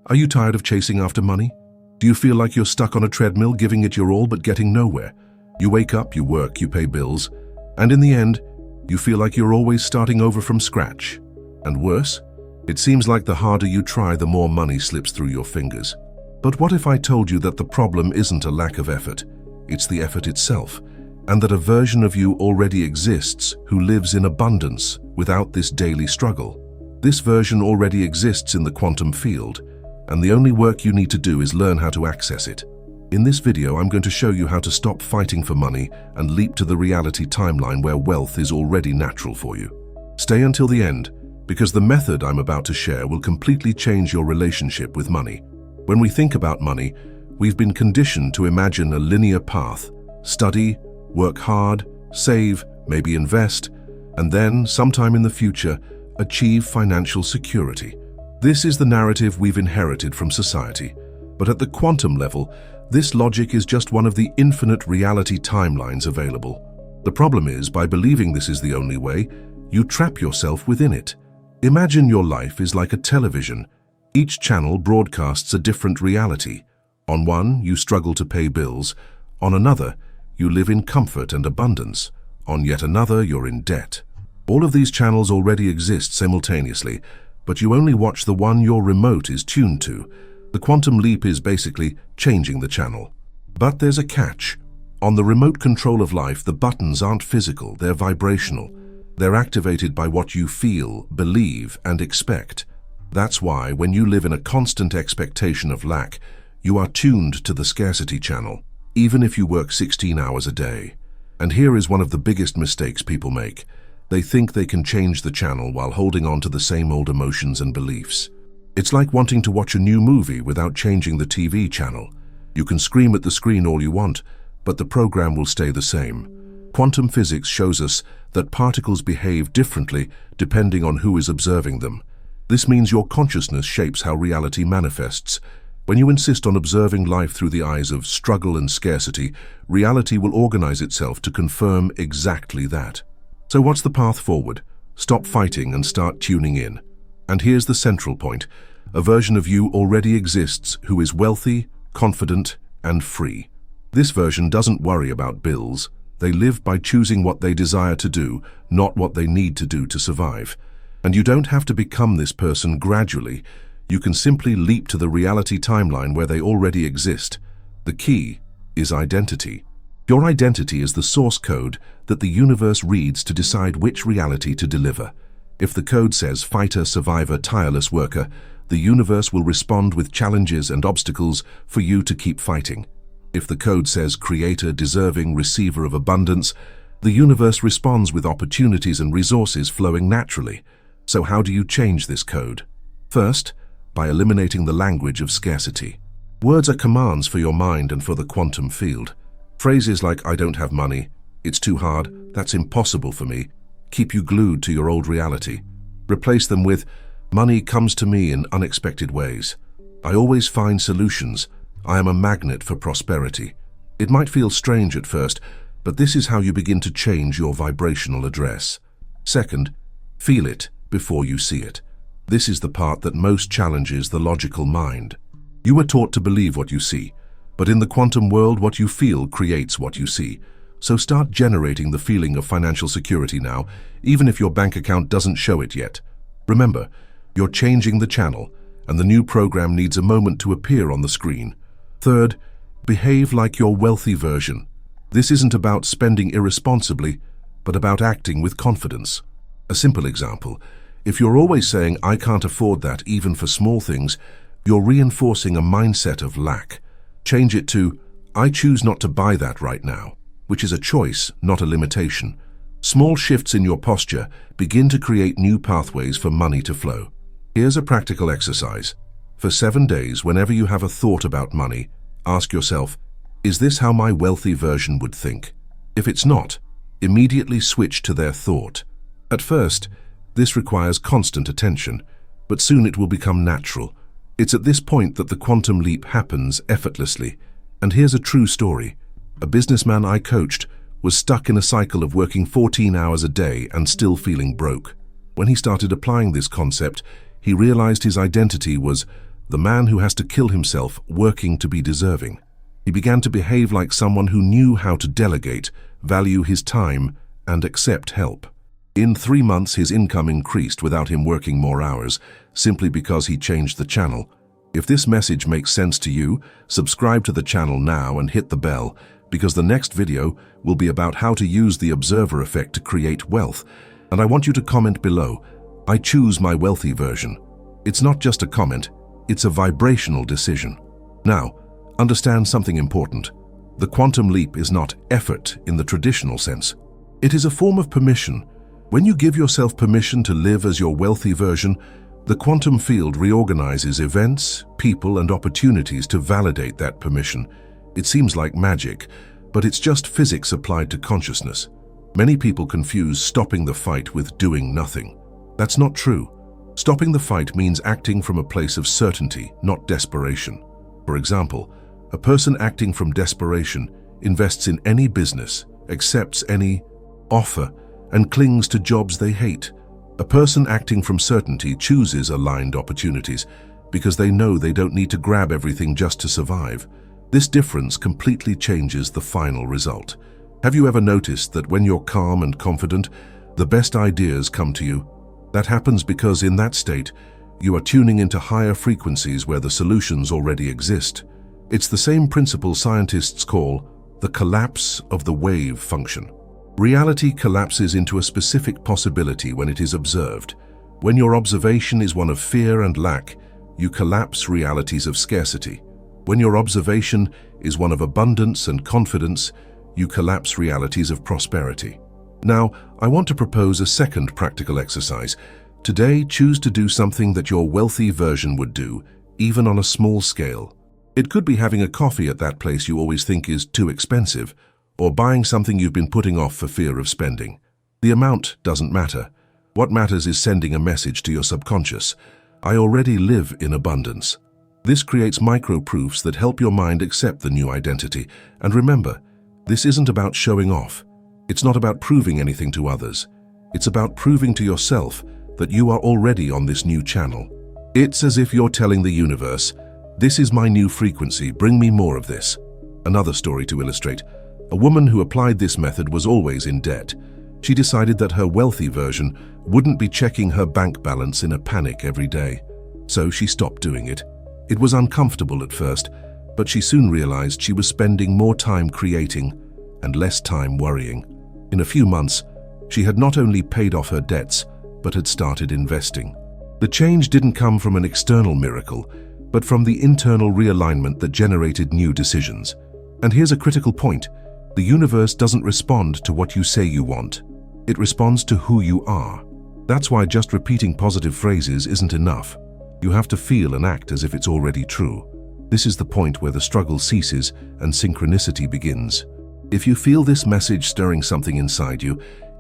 Are you tired of chasing after money? Do you feel like you're stuck on a treadmill, giving it your all but getting nowhere? You wake up, you work, you pay bills, and in the end, you feel like you're always starting over from scratch. And worse, it seems like the harder you try, the more money slips through your fingers. But what if I told you that the problem isn't a lack of effort, it's the effort itself, and that a version of you already exists who lives in abundance without this daily struggle? This version already exists in the quantum field, and the only work you need to do is learn how to access it. In this video, I'm going to show you how to stop fighting for money and leap to the reality timeline where wealth is already natural for you. Stay until the end, because the method I'm about to share will completely change your relationship with money. When we think about money, we've been conditioned to imagine a linear path: study, work hard, save, maybe invest, and then, sometime in the future, achieve financial security. This is the narrative we've inherited from society. But at the quantum level, this logic is just one of the infinite reality timelines available. The problem is, by believing this is the only way, you trap yourself within it. Imagine your life is like a television. Each channel broadcasts a different reality. On one, you struggle to pay bills. On another, you live in comfort and abundance. On yet another, you're in debt. All of these channels already exist simultaneously, but you only watch the one your remote is tuned to. The quantum leap is basically changing the channel. But there's a catch. On the remote control of life, the buttons aren't physical, they're vibrational. They're activated by what you feel, believe, and expect. That's why, when you live in a constant expectation of lack, you are tuned to the scarcity channel, even if you work 16 hours a day. And here is one of the biggest mistakes people make. They think they can change the channel while holding on to the same old emotions and beliefs. It's like wanting to watch a new movie without changing the TV channel. You can scream at the screen all you want, but the program will stay the same. Quantum physics shows us that particles behave differently depending on who is observing them. This means your consciousness shapes how reality manifests. When you insist on observing life through the eyes of struggle and scarcity, reality will organize itself to confirm exactly that. So what's the path forward? Stop fighting and start tuning in. And here's the central point. A version of you already exists who is wealthy, confident, and free. This version doesn't worry about bills. They live by choosing what they desire to do, not what they need to do to survive. And you don't have to become this person gradually. You can simply leap to the reality timeline where they already exist. The key is identity. Your identity is the source code that the universe reads to decide which reality to deliver. If the code says fighter, survivor, tireless worker, the universe will respond with challenges and obstacles for you to keep fighting. If the code says creator, deserving, receiver of abundance, the universe responds with opportunities and resources flowing naturally. So how do you change this code? First, by eliminating the language of scarcity. Words are commands for your mind and for the quantum field. Phrases like "I don't have money," "It's too hard," "That's impossible for me," keep you glued to your old reality. Replace them with "Money comes to me in unexpected ways," "I always find solutions," "I am a magnet for prosperity." It might feel strange at first, but this is how you begin to change your vibrational address. Second, feel it before you see it. This is the part that most challenges the logical mind. You were taught to believe what you see, but in the quantum world, what you feel creates what you see. So start generating the feeling of financial security now, even if your bank account doesn't show it yet. Remember, you're changing the channel, and the new program needs a moment to appear on the screen. Third, behave like your wealthy version. This isn't about spending irresponsibly, but about acting with confidence. A simple example: if you're always saying, "I can't afford that," even for small things, you're reinforcing a mindset of lack. Change it to, "I choose not to buy that right now," which is a choice, not a limitation. Small shifts in your posture begin to create new pathways for money to flow. Here's a practical exercise. For 7 days, whenever you have a thought about money, ask yourself, is this how my wealthy version would think? If it's not, immediately switch to their thought. At first, this requires constant attention, but soon it will become natural. It's at this point that the quantum leap happens effortlessly. And here's a true story. A businessman I coached was stuck in a cycle of working 14 hours a day and still feeling broke. When he started applying this concept, he realized his identity was the man who has to kill himself working to be deserving. He began to behave like someone who knew how to delegate, value his time, and accept help. In 3 months, his income increased without him working more hours, simply because he changed the channel. If this message makes sense to you, subscribe to the channel now and hit the bell, because the next video will be about how to use the observer effect to create wealth. And I want you to comment below, "I choose my wealthy version." It's not just a comment, it's a vibrational decision. Now, understand something important. The quantum leap is not effort in the traditional sense. It is a form of permission. When you give yourself permission to live as your wealthy version, the quantum field reorganizes events, people, and opportunities to validate that permission. It seems like magic, but it's just physics applied to consciousness. Many people confuse stopping the fight with doing nothing. That's not true. Stopping the fight means acting from a place of certainty, not desperation. For example, a person acting from desperation invests in any business, accepts any offer, and clings to jobs they hate. A person acting from certainty chooses aligned opportunities because they know they don't need to grab everything just to survive. This difference completely changes the final result. Have you ever noticed that when you're calm and confident, the best ideas come to you? That happens because in that state, you are tuning into higher frequencies where the solutions already exist. It's the same principle scientists call the collapse of the wave function. Reality collapses into a specific possibility when it is observed. When your observation is one of fear and lack, you collapse realities of scarcity. When your observation is one of abundance and confidence, you collapse realities of prosperity. Now, I want to propose a second practical exercise. Today, choose to do something that your wealthy version would do, even on a small scale. It could be having a coffee at that place you always think is too expensive, or buying something you've been putting off for fear of spending. The amount doesn't matter. What matters is sending a message to your subconscious. I already live in abundance. This creates micro-proofs that help your mind accept the new identity. And remember, this isn't about showing off. It's not about proving anything to others. It's about proving to yourself that you are already on this new channel. It's as if you're telling the universe, "This is my new frequency, bring me more of this." Another story to illustrate. A woman who applied this method was always in debt. She decided that her wealthy version wouldn't be checking her bank balance in a panic every day. So she stopped doing it. It was uncomfortable at first, but she soon realized she was spending more time creating and less time worrying. In a few months, she had not only paid off her debts, but had started investing. The change didn't come from an external miracle, but from the internal realignment that generated new decisions. And here's a critical point. The universe doesn't respond to what you say you want. It responds to who you are. That's why just repeating positive phrases isn't enough. You have to feel and act as if it's already true. This is the point where the struggle ceases and synchronicity begins. If you feel this message stirring something inside you,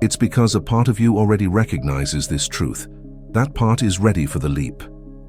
it's because a part of you already recognizes this truth. That part is ready for the leap.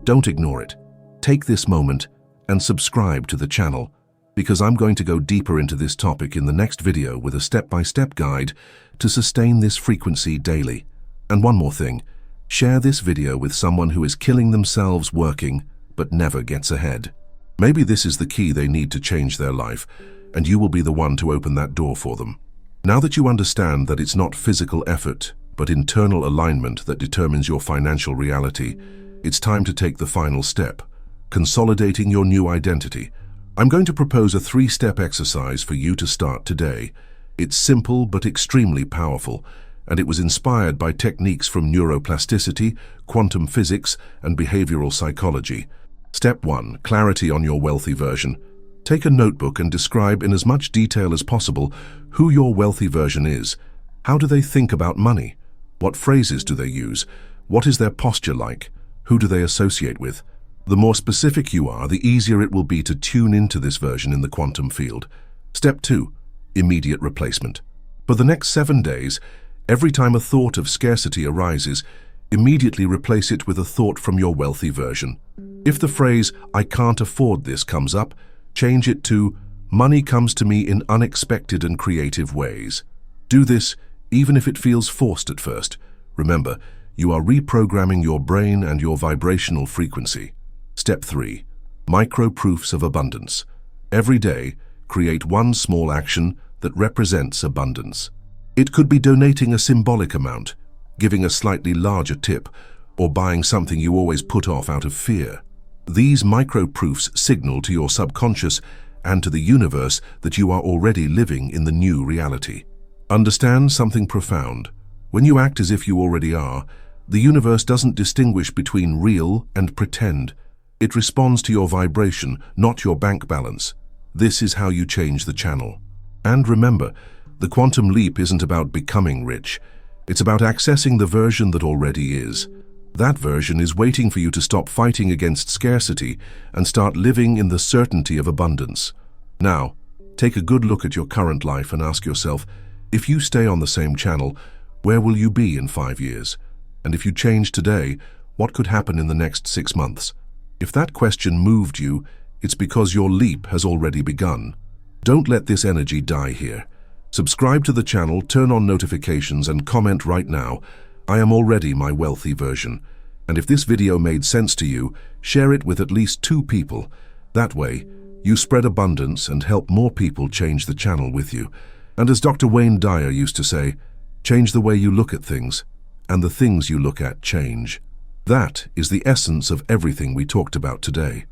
Don't ignore it. Take this moment and subscribe to the channel, because I'm going to go deeper into this topic in the next video with a step-by-step guide to sustain this frequency daily. And one more thing, share this video with someone who is killing themselves working but never gets ahead. Maybe this is the key they need to change their life, and you will be the one to open that door for them. Now that you understand that it's not physical effort, but internal alignment that determines your financial reality, it's time to take the final step, consolidating your new identity. I'm going to propose a 3-step exercise for you to start today. It's simple but extremely powerful, and it was inspired by techniques from neuroplasticity, quantum physics, and behavioral psychology. Step 1. Clarity on your wealthy version. Take a notebook and describe in as much detail as possible who your wealthy version is. How do they think about money? What phrases do they use? What is their posture like? Who do they associate with? The more specific you are, the easier it will be to tune into this version in the quantum field. Step 2. Immediate replacement. For the next 7 days, every time a thought of scarcity arises, immediately replace it with a thought from your wealthy version. If the phrase, "I can't afford this," comes up, change it to, "Money comes to me in unexpected and creative ways." Do this even if it feels forced at first. Remember, you are reprogramming your brain and your vibrational frequency. Step 3. Micro proofs of abundance. Every day, create one small action that represents abundance. It could be donating a symbolic amount, giving a slightly larger tip, or buying something you always put off out of fear. These micro proofs signal to your subconscious and to the universe that you are already living in the new reality. Understand something profound. When you act as if you already are, the universe doesn't distinguish between real and pretend. It responds to your vibration, not your bank balance. This is how you change the channel. And remember, the quantum leap isn't about becoming rich. It's about accessing the version that already is. That version is waiting for you to stop fighting against scarcity and start living in the certainty of abundance. Now, take a good look at your current life and ask yourself, if you stay on the same channel, where will you be in 5 years? And if you change today, what could happen in the next 6 months? If that question moved you, it's because your leap has already begun. Don't let this energy die here. Subscribe to the channel, turn on notifications, and comment right now, "I am already my wealthy version." And if this video made sense to you, share it with at least 2 people. That way, you spread abundance and help more people change the channel with you. And as Dr. Wayne Dyer used to say, change the way you look at things, and the things you look at change. That is the essence of everything we talked about today.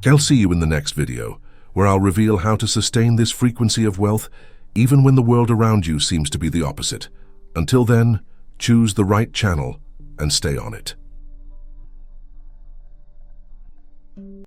I'll see you in the next video, where I'll reveal how to sustain this frequency of wealth, even when the world around you seems to be the opposite. Until then, choose the right channel and stay on it.